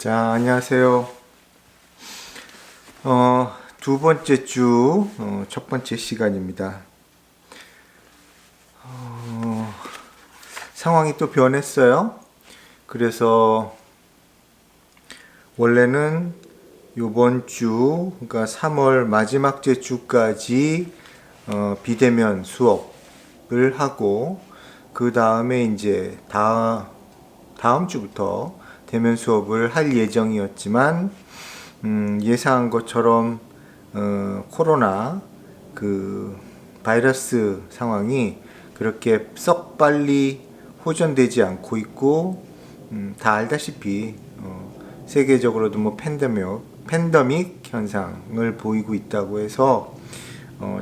자, 안녕하세요. 두 번째 주, 첫 번째 시간입니다. 상황이 또 변했어요. 그래서, 원래는 요번 주, 그러니까 3월 마지막 주까지, 비대면 수업을 하고, 그 다음에 이제, 다음 주부터 대면 수업을 할 예정이었지만, 예상한 것처럼 코로나 그 바이러스 상황이 그렇게 썩 빨리 호전되지 않고 있고, 다 알다시피 세계적으로도 뭐 팬데믹 현상을 보이고 있다고 해서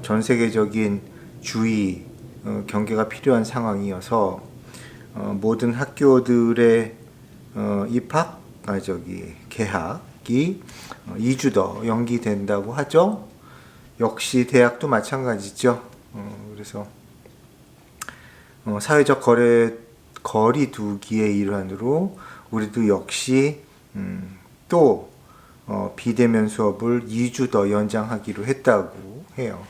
전 세계적인 주의 경계가 필요한 상황이어서 모든 학교들의 입학, 개학이 2주 더 연기된다고 하죠. 역시 대학도 마찬가지죠. 그래서 사회적 거리 두기의 일환으로 우리도 역시 또 비대면 수업을 2주 더 연장하기로 했다고 해요.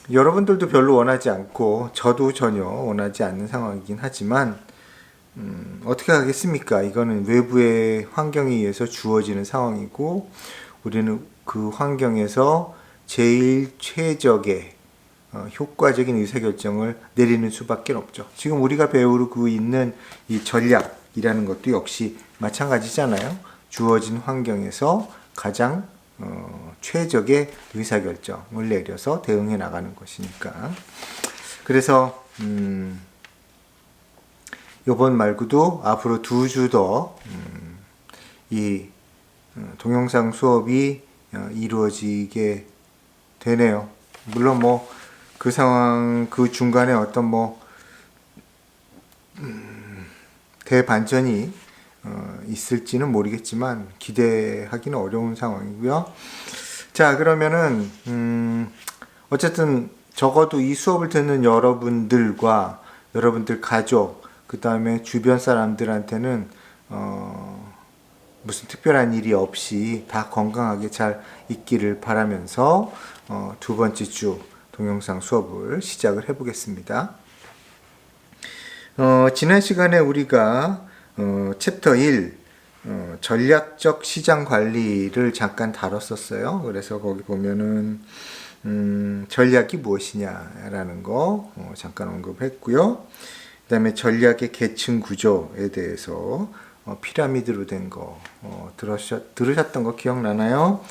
여러분들도 별로 원하지 않고 저도 전혀 원하지 않는 상황이긴 하지만 어떻게 하겠습니까? 이거는 외부의 환경에 의해서 주어지는 상황이고 우리는 그 환경에서 제일 최적의 효과적인 의사결정을 내리는 수밖에 없죠. 지금 우리가 배우고 있는 이 전략이라는 것도 역시 마찬가지잖아요. 주어진 환경에서 가장 최적의 의사결정을 내려서 대응해 나가는 것이니까. 그래서 요번 말고도 앞으로 2주 더 이 동영상 수업이 이루어지게 되네요. 물론 뭐 그 상황 그 중간에 어떤 대반전이 있을지는 모르겠지만 기대하기는 어려운 상황이고요. 자, 그러면은 어쨌든 적어도 이 수업을 듣는 여러분들과 여러분들 가족, 그 다음에 주변 사람들한테는 무슨 특별한 일이 없이 다 건강하게 잘 있기를 바라면서 두 번째 주 동영상 수업을 시작을 해보겠습니다. 지난 시간에 우리가 챕터 1 전략적 시장 관리를 잠깐 다뤘었어요. 그래서 거기 보면은 전략이 무엇이냐라는 거 잠깐 언급했고요. 그 다음에 전략의 계층 구조에 대해서 피라미드로 된 거 들으셨던 거 기억나나요?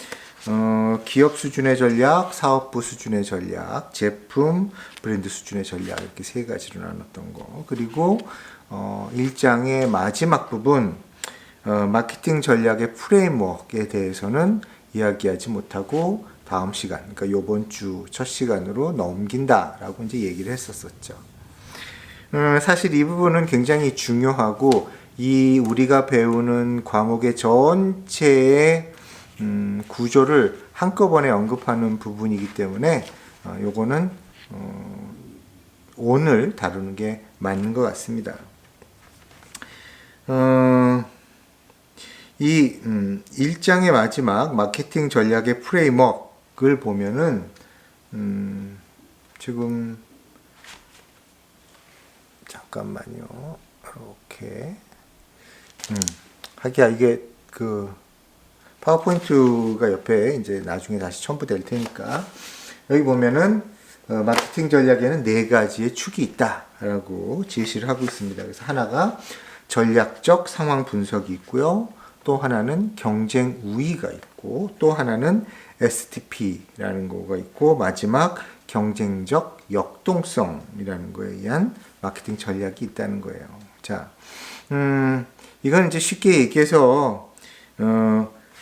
기업 수준의 전략, 사업부 수준의 전략, 제품, 브랜드 수준의 전략 이렇게 세 가지로 나눴던 거. 그리고 1장의 마지막 부분 마케팅 전략의 프레임워크에 대해서는 이야기하지 못하고 다음 시간, 그러니까 요번 주 첫 시간으로 넘긴다라고 이제 얘기를 했었었죠. 사실 이 부분은 굉장히 중요하고 이 우리가 배우는 과목의 전체의 구조를 한꺼번에 언급하는 부분이기 때문에 요거는 오늘 다루는 게 맞는 것 같습니다. 이 1장의 마지막 마케팅 전략의 프레임워크를 보면은 지금 잠깐만요. 이렇게 하기야 이게 그 파워포인트가 옆에 이제 나중에 다시 첨부될 테니까 여기 보면은 마케팅 전략에는 4가지의 축이 있다라고 제시를 하고 있습니다. 그래서 하나가 전략적 상황 분석이 있고요. 또 하나는 경쟁 우위가 있고 또 하나는 STP라는 거가 있고 마지막 경쟁적 역동성이라는 거에 의한 마케팅 전략이 있다는 거예요. 자, 이건 이제 쉽게 얘기해서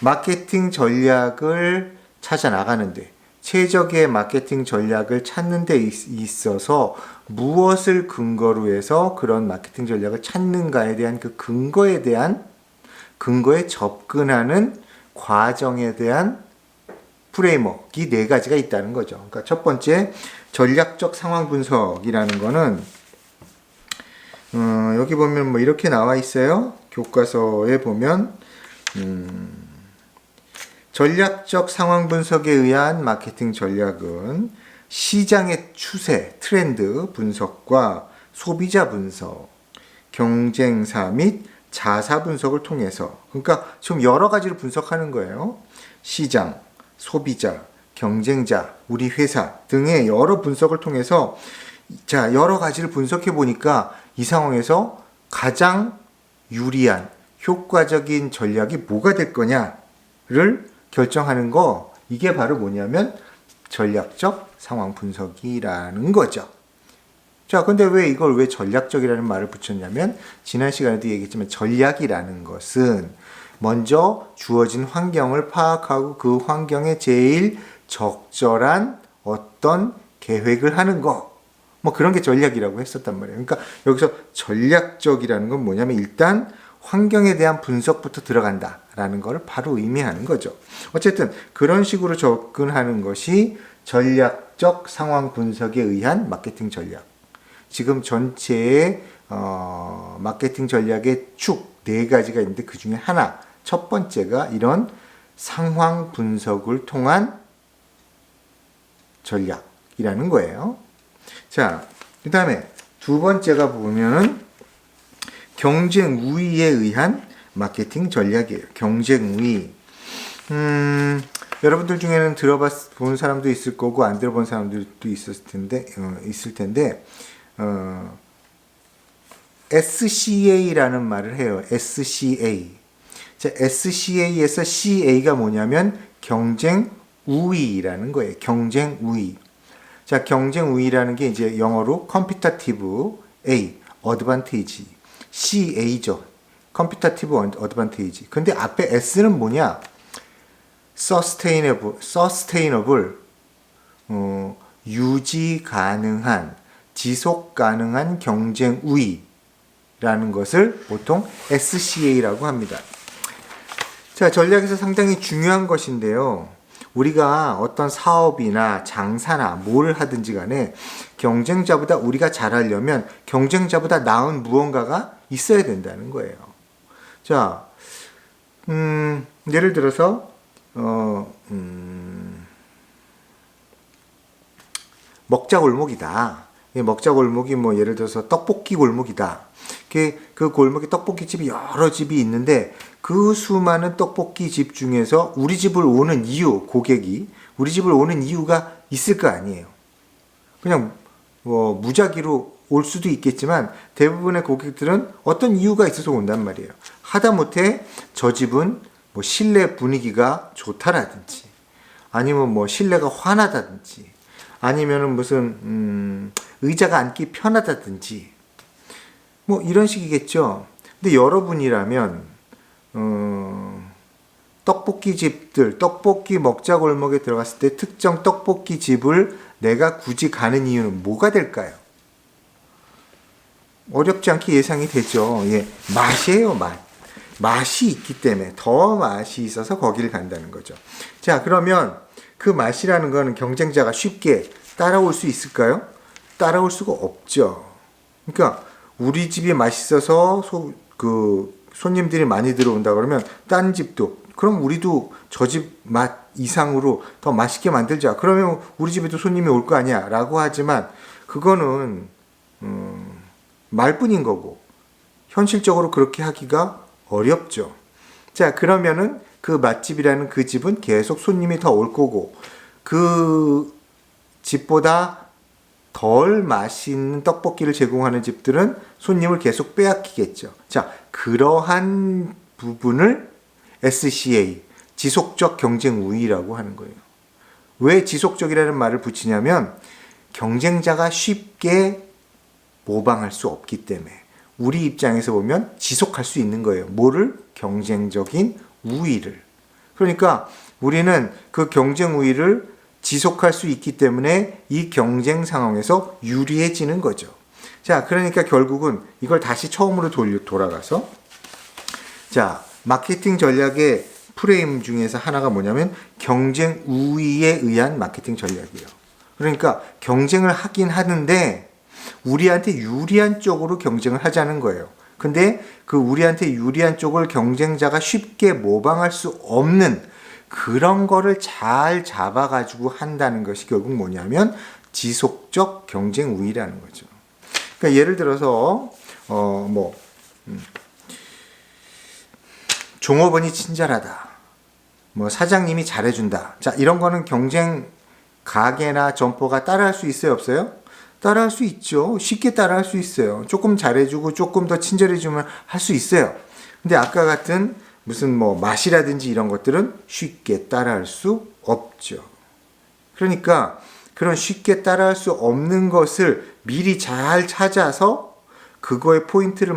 마케팅 전략을 찾아 나가는데 최적의 마케팅 전략을 찾는 데 있어서 무엇을 근거로 해서 그런 마케팅 전략을 찾는가에 대한 그 근거에 접근하는 과정에 대한 프레임워크 이 4가지가 있다는 거죠. 그러니까 첫 번째 전략적 상황 분석이라는 거는 여기 보면 뭐 이렇게 나와 있어요. 교과서에 보면 전략적 상황 분석에 의한 마케팅 전략은 시장의 추세, 트렌드 분석과 소비자 분석, 경쟁사 및 자사 분석을 통해서, 그러니까 지금 여러 가지를 분석하는 거예요. 시장, 소비자, 경쟁자, 우리 회사 등의 여러 분석을 통해서 자, 여러 가지를 분석해 보니까 이 상황에서 가장 유리한 효과적인 전략이 뭐가 될 거냐를 결정하는 거, 이게 바로 뭐냐면 전략적 상황 분석이라는 거죠. 자, 근데 왜 전략적이라는 말을 붙였냐면 지난 시간에도 얘기했지만 전략이라는 것은 먼저 주어진 환경을 파악하고 그 환경에 제일 적절한 어떤 계획을 하는 거, 뭐 그런 게 전략이라고 했었단 말이에요. 그러니까 여기서 전략적이라는 건 뭐냐면 일단 환경에 대한 분석부터 들어간다라는 걸 바로 의미하는 거죠. 어쨌든 그런 식으로 접근하는 것이 전략적 상황 분석에 의한 마케팅 전략. 지금 전체의 마케팅 전략의 축 4가지가 있는데 그 중에 하나, 첫 번째가 이런 상황 분석을 통한 전략이라는 거예요. 자, 그 다음에 두 번째가 보면은 경쟁 우위에 의한 마케팅 전략이에요. 경쟁 우위. 여러분들 중에는 본 사람도 있을 거고 안 들어본 사람들도 있을 텐데 SCA라는 말을 해요. SCA. 자, SCA에서 CA가 뭐냐면 경쟁 우위라는 거예요. 경쟁 우위. 자, 경쟁 우위라는 게 이제 영어로 competitive A, advantage. CA죠. competitive advantage. 근데 앞에 S는 뭐냐? sustainable, 유지 가능한, 지속 가능한 경쟁 우위라는 것을 보통 SCA라고 합니다. 자, 전략에서 상당히 중요한 것인데요. 우리가 어떤 사업이나 장사나 뭘 하든지 간에 경쟁자보다 우리가 잘하려면 경쟁자보다 나은 무언가가 있어야 된다는 거예요. 자, 예를 들어서 먹자 골목이다. 먹자 골목이 뭐 예를 들어서 떡볶이 골목이다. 그 골목에 떡볶이 집이 여러 집이 있는데 그 수많은 떡볶이 집 중에서 우리 집을 오는 이유, 고객이 우리 집을 오는 이유가 있을 거 아니에요. 그냥 뭐 무작위로 올 수도 있겠지만 대부분의 고객들은 어떤 이유가 있어서 온단 말이에요. 하다못해 저 집은 뭐 실내 분위기가 좋다라든지 아니면 뭐 실내가 환하다든지 아니면은 무슨 의자가 앉기 편하다든지 뭐 이런 식이겠죠. 근데 여러분이라면 떡볶이 집들, 떡볶이 먹자 골목에 들어갔을 때 특정 떡볶이 집을 내가 굳이 가는 이유는 뭐가 될까요? 어렵지 않게 예상이 되죠. 예, 맛이에요, 맛. 맛이 있기 때문에 더 맛이 있어서 거기를 간다는 거죠. 자, 그러면 그 맛이라는 거는 경쟁자가 쉽게 따라올 수 있을까요? 따라올 수가 없죠. 그러니까 우리 집이 맛있어서 손님들이 많이 들어온다 그러면 딴 집도 그럼 우리도 저 집 맛 이상으로 더 맛있게 만들자. 그러면 우리 집에도 손님이 올 거 아니야 라고 하지만 그거는 말뿐인 거고 현실적으로 그렇게 하기가 어렵죠. 자, 그러면은 그 맛집이라는 그 집은 계속 손님이 더 올 거고 그 집보다 덜 맛있는 떡볶이를 제공하는 집들은 손님을 계속 빼앗기겠죠. 자, 그러한 부분을 SCA, 지속적 경쟁 우위라고 하는 거예요. 왜 지속적이라는 말을 붙이냐면 경쟁자가 쉽게 모방할 수 없기 때문에 우리 입장에서 보면 지속할 수 있는 거예요. 뭐를? 경쟁적인 우위를. 그러니까 우리는 그 경쟁 우위를 지속할 수 있기 때문에 이 경쟁 상황에서 유리해지는 거죠. 자, 그러니까 결국은 이걸 다시 처음으로 돌아가서 자, 마케팅 전략의 프레임 중에서 하나가 뭐냐면 경쟁 우위에 의한 마케팅 전략이에요. 그러니까 경쟁을 하긴 하는데 우리한테 유리한 쪽으로 경쟁을 하자는 거예요. 근데 그 우리한테 유리한 쪽을 경쟁자가 쉽게 모방할 수 없는 그런 거를 잘 잡아가지고 한다는 것이 결국 뭐냐면 지속적 경쟁 우위라는 거죠. 그러니까 예를 들어서 종업원이 친절하다. 뭐 사장님이 잘해준다. 자, 이런 거는 경쟁 가게나 점포가 따라할 수 있어요, 없어요? 따라할 수 있죠. 쉽게 따라할 수 있어요. 조금 잘해주고 조금 더 친절해주면 할 수 있어요. 근데 아까 같은 무슨 뭐 맛이라든지 이런 것들은 쉽게 따라할 수 없죠. 그러니까 그런 쉽게 따라할 수 없는 것을 미리 잘 찾아서 그거에 포인트를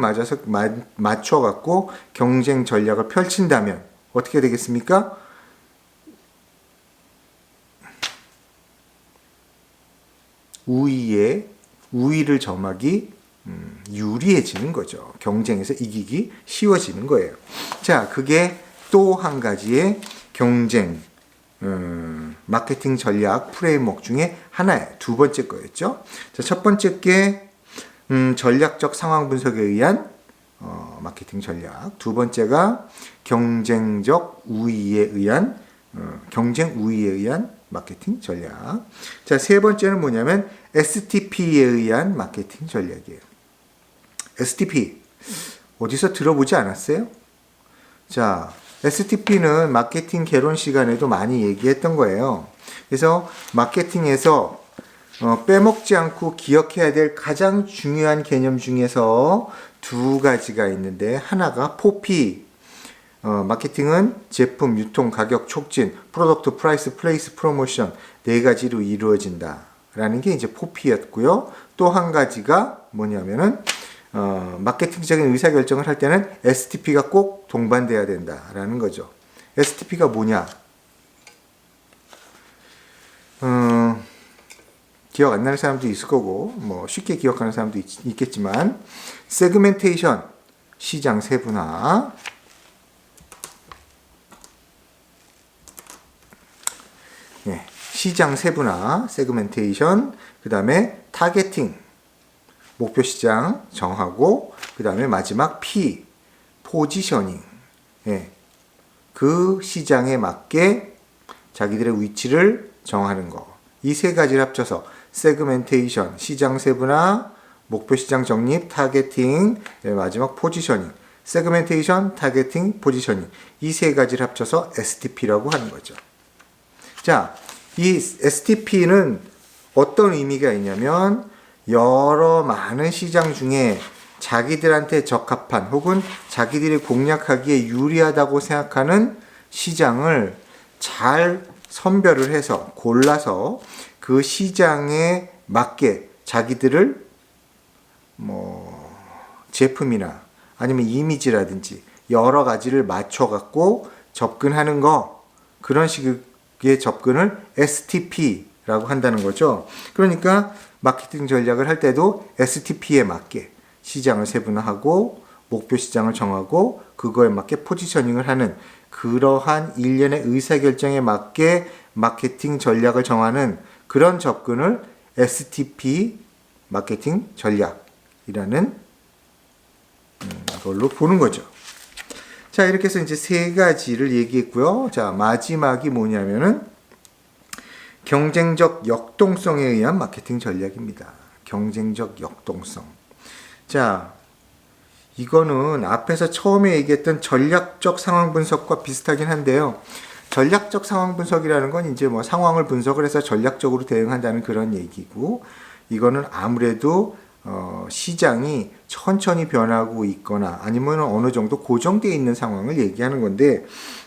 맞춰갖고 경쟁 전략을 펼친다면 어떻게 되겠습니까? 우위를 점하기 유리해지는 거죠. 경쟁에서 이기기 쉬워지는 거예요. 자, 그게 또 한 가지의 경쟁 마케팅 전략 프레임워크 중에 하나예요. 두 번째 거였죠. 자, 첫 번째 게 전략적 상황 분석에 의한 마케팅 전략. 두 번째가 경쟁적 우위에 의한 경쟁 우위에 의한 마케팅 전략. 자, 세 번째는 뭐냐면 STP에 의한 마케팅 전략이에요. STP 어디서 들어보지 않았어요? 자, STP는 마케팅 개론 시간에도 많이 얘기했던 거예요. 그래서 마케팅에서 빼먹지 않고 기억해야 될 가장 중요한 개념 중에서 두 가지가 있는데 하나가 포피. 마케팅은 제품, 유통, 가격, 촉진, 프로덕트, 프라이스, 플레이스, 프로모션 네 가지로 이루어진다 라는 게 이제 포피였고요. 또 한 가지가 뭐냐면은 마케팅적인 의사결정을 할 때는 STP가 꼭 동반돼야 된다라는 거죠. STP가 뭐냐? 기억 안 나는 사람도 있을 거고 뭐 쉽게 기억하는 사람도 있겠지만 세그멘테이션, 시장 세분화, 시장 세분화, 세그멘테이션, 그 다음에 타겟팅, 목표 시장 정하고, 그 다음에 마지막 P, 포지셔닝. 그 시장에 맞게 자기들의 위치를 정하는 거. 이 세 가지를 합쳐서 세그멘테이션, 시장 세분화, 목표 시장 정립, 타겟팅, 마지막 포지셔닝. 세그멘테이션, 타겟팅, 포지셔닝. 이 세 가지를 합쳐서 STP라고 하는 거죠. 자, 이 STP는 어떤 의미가 있냐면 여러 많은 시장 중에 자기들한테 적합한 혹은 자기들이 공략하기에 유리하다고 생각하는 시장을 잘 선별을 해서 골라서 그 시장에 맞게 자기들을 제품이나 아니면 이미지라든지 여러 가지를 맞춰 갖고 접근하는 거, 그런 식의 접근을 STP라고 한다는 거죠. 그러니까 마케팅 전략을 할 때도 STP에 맞게 시장을 세분화하고 목표 시장을 정하고 그거에 맞게 포지셔닝을 하는 그러한 일련의 의사결정에 맞게 마케팅 전략을 정하는 그런 접근을 STP 마케팅 전략이라는 걸로 보는 거죠. 자, 이렇게 해서 이제 세 가지를 얘기했고요. 자, 마지막이 뭐냐면은 경쟁적 역동성에 의한 마케팅 전략입니다. 경쟁적 역동성. 자, 이거는 앞에서 처음에 얘기했던 전략적 상황 분석과 비슷하긴 한데요. 전략적 상황 분석이라는 건 이제 뭐 상황을 분석을 해서 전략적으로 대응한다는 그런 얘기고, 이거는 아무래도 시장이 천천히 변하고 있거나 아니면 어느 정도 고정되어 있는 상황을 얘기하는 건데,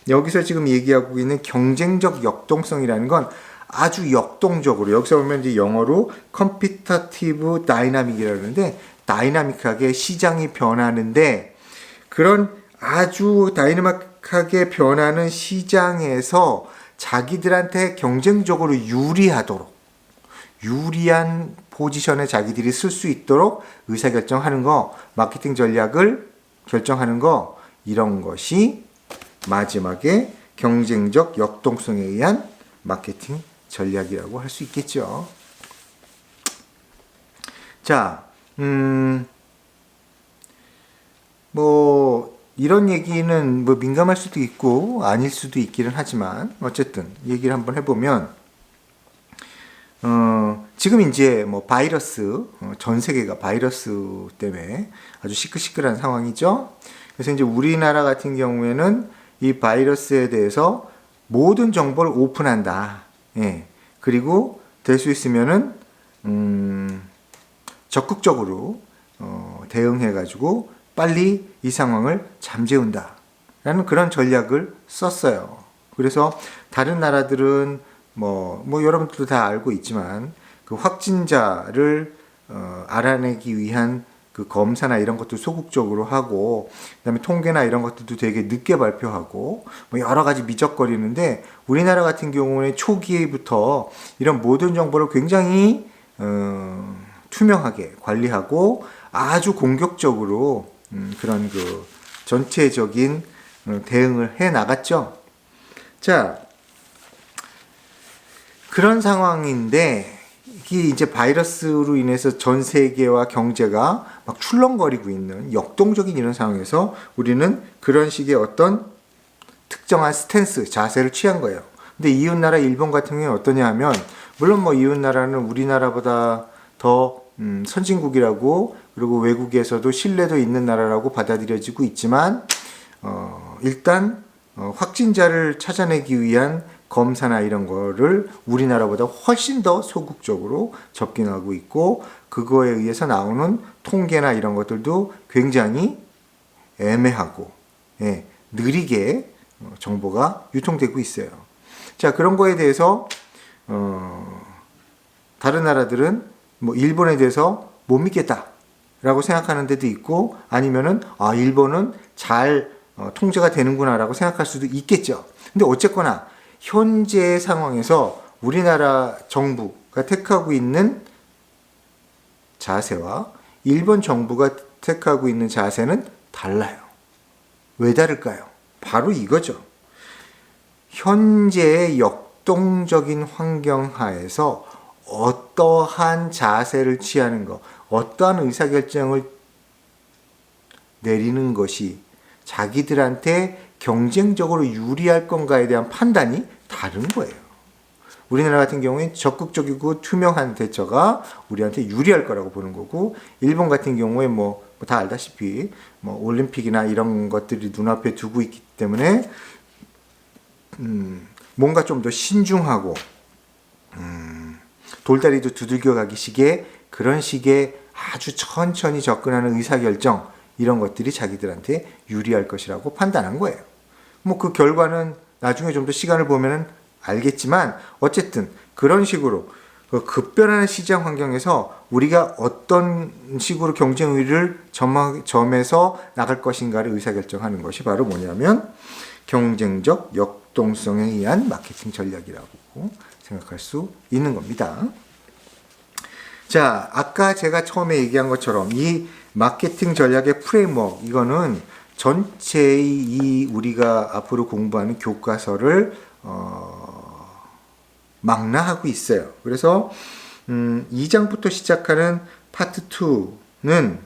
여기서 지금 얘기하고 있는 경쟁적 역동성이라는 건 아주 역동적으로, 여기서 보면 이제 영어로 competitive dynamic이라는데 다이나믹하게 시장이 변하는데, 그런 아주 다이나믹하게 변하는 시장에서 자기들한테 경쟁적으로 유리하도록, 유리한 포지션에 자기들이 쓸 수 있도록 의사결정하는 거, 마케팅 전략을 결정하는 거, 이런 것이 마지막에 경쟁적 역동성에 의한 마케팅 전략이라고 할 수 있겠죠. 자, 뭐 이런 얘기는 뭐 민감할 수도 있고 아닐 수도 있기는 하지만 어쨌든 얘기를 한번 해보면 지금 이제 뭐 바이러스 전 세계가 바이러스 때문에 아주 시끌시끌한 상황이죠. 그래서 이제 우리나라 같은 경우에는 이 바이러스에 대해서 모든 정보를 오픈한다. 예. 그리고 될 수 있으면은 적극적으로 대응해가지고 빨리 이 상황을 잠재운다 라는 그런 전략을 썼어요. 그래서 다른 나라들은 뭐 여러분들도 다 알고 있지만 그 확진자를 알아내기 위한 그 검사나 이런 것도 소극적으로 하고 그다음에 통계나 이런 것들도 되게 늦게 발표하고 뭐 여러 가지 미적거리는데 우리나라 같은 경우는 초기부터 이런 모든 정보를 굉장히 투명하게 관리하고 아주 공격적으로 그런 그 전체적인 대응을 해 나갔죠. 자, 그런 상황인데 이게 이제 바이러스로 인해서 전 세계와 경제가 막 출렁거리고 있는 역동적인 이런 상황에서 우리는 그런 식의 어떤 특정한 스탠스, 자세를 취한 거예요. 근데 이웃나라 일본 같은 경우는 어떠냐 하면 물론 뭐 이웃나라는 우리나라보다 더 선진국이라고 그리고 외국에서도 신뢰도 있는 나라라고 받아들여지고 있지만 일단 확진자를 찾아내기 위한 검사나 이런 거를 우리나라보다 훨씬 더 소극적으로 접근하고 있고 그거에 의해서 나오는 통계나 이런 것들도 굉장히 애매하고 느리게 정보가 유통되고 있어요. 자, 그런 거에 대해서 다른 나라들은 뭐 일본에 대해서 못 믿겠다라고 생각하는 데도 있고 아니면은 일본은 잘 통제가 되는구나라고 생각할 수도 있겠죠. 근데 어쨌거나 현재 상황에서 우리나라 정부가 택하고 있는 자세와 일본 정부가 택하고 있는 자세는 달라요. 왜 다를까요? 바로 이거죠. 현재의 역동적인 환경 하에서 어떠한 자세를 취하는 것, 어떠한 의사결정을 내리는 것이 자기들한테 경쟁적으로 유리할 건가에 대한 판단이 다른 거예요. 우리나라 같은 경우에 적극적이고 투명한 대처가 우리한테 유리할 거라고 보는 거고, 일본 같은 경우에 뭐 다 알다시피 뭐 올림픽이나 이런 것들이 눈앞에 두고 있기 때문에 뭔가 좀 더 신중하고 돌다리도 두들겨 가기 식의 그런 식의 아주 천천히 접근하는 의사결정 이런 것들이 자기들한테 유리할 것이라고 판단한 거예요. 뭐 그 결과는 나중에 좀 더 시간을 보면은 알겠지만 어쨌든 그런 식으로 급변하는 시장 환경에서 우리가 어떤 식으로 경쟁 우위를 점에서 나갈 것인가를 의사결정하는 것이 바로 뭐냐면 경쟁적 역동성에 의한 마케팅 전략이라고 생각할 수 있는 겁니다. 자, 아까 제가 처음에 얘기한 것처럼 이 마케팅 전략의 프레임워크 이거는 전체의 이 우리가 앞으로 공부하는 교과서를 망라하고 있어요. 그래서 2장부터 시작하는 파트 2는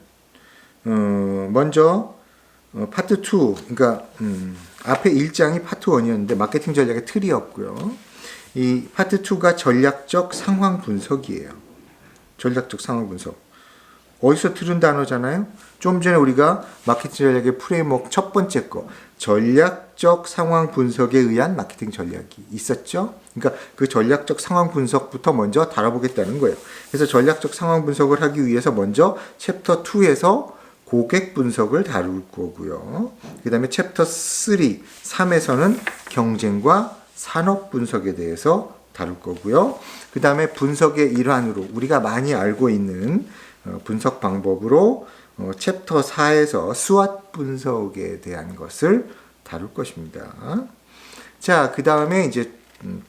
먼저 파트 2 그러니까 앞에 1장이 파트 1이었는데 마케팅 전략의 틀이었고요. 이 파트 2가 전략적 상황 분석이에요. 전략적 상황 분석. 어디서 들은 단어잖아요? 좀 전에 우리가 마케팅 전략의 프레임워크 첫 번째 거 전략적 상황 분석에 의한 마케팅 전략이 있었죠. 그러니까 그 전략적 상황 분석부터 먼저 다뤄보겠다는 거예요. 그래서 전략적 상황 분석을 하기 위해서 먼저 챕터 2에서 고객 분석을 다룰 거고요. 그 다음에 챕터 3에서는 경쟁과 산업 분석에 대해서 다룰 거고요. 그 다음에 분석의 일환으로 우리가 많이 알고 있는 분석 방법으로 챕터 4에서 스왓 분석에 대한 것을 다룰 것입니다. 자, 그 다음에 이제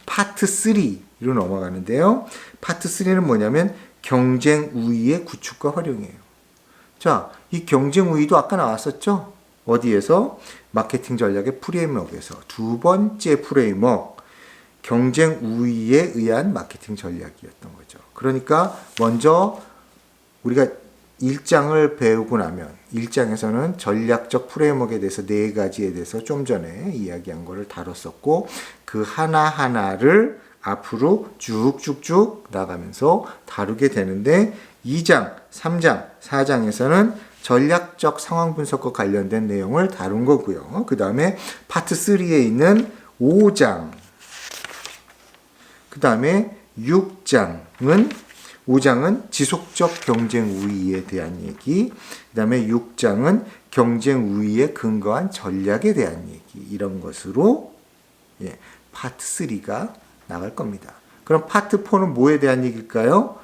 파트 3로 넘어가는데요. 파트 3는 뭐냐면 경쟁 우위의 구축과 활용이에요. 자, 이 경쟁 우위도 아까 나왔었죠? 어디에서? 마케팅 전략의 프레임워크에서 두 번째 프레임워크 경쟁 우위에 의한 마케팅 전략이었던 거죠. 그러니까 먼저 우리가 1장을 배우고 나면 1장에서는 전략적 프레임워크에 대해서 4가지에 대해서 좀 전에 이야기한 거를 다뤘었고 그 하나하나를 앞으로 쭉쭉쭉 나가면서 다루게 되는데 2장, 3장, 4장에서는 전략적 상황 분석과 관련된 내용을 다룬 거고요. 그 다음에 파트 3에 있는 5장, 그 다음에 5장은 지속적 경쟁 우위에 대한 얘기, 그 다음에 6장은 경쟁 우위에 근거한 전략에 대한 얘기, 이런 것으로 파트 3가 나갈 겁니다. 그럼 파트 4는 뭐에 대한 얘기일까요?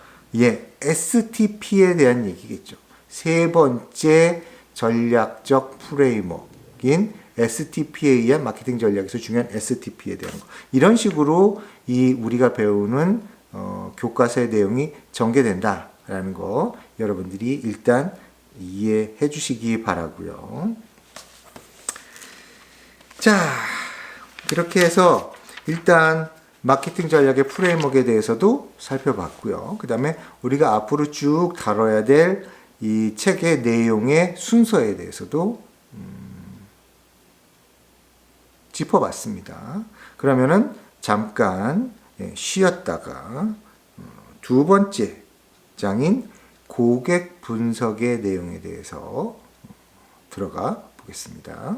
STP에 대한 얘기겠죠. 세 번째 전략적 프레임워크인 STP에 의한 마케팅 전략에서 중요한 STP에 대한 거. 이런 식으로 우리가 배우는 교과서의 내용이 전개된다라는 거 여러분들이 일단 이해해 주시기 바라고요. 자, 이렇게 해서 일단 마케팅 전략의 프레임워크에 대해서도 살펴봤고요. 그 다음에 우리가 앞으로 쭉 다뤄야 될 이 책의 내용의 순서에 대해서도 짚어봤습니다. 그러면은 잠깐 쉬었다가 두 번째 장인 고객 분석의 내용에 대해서 들어가 보겠습니다.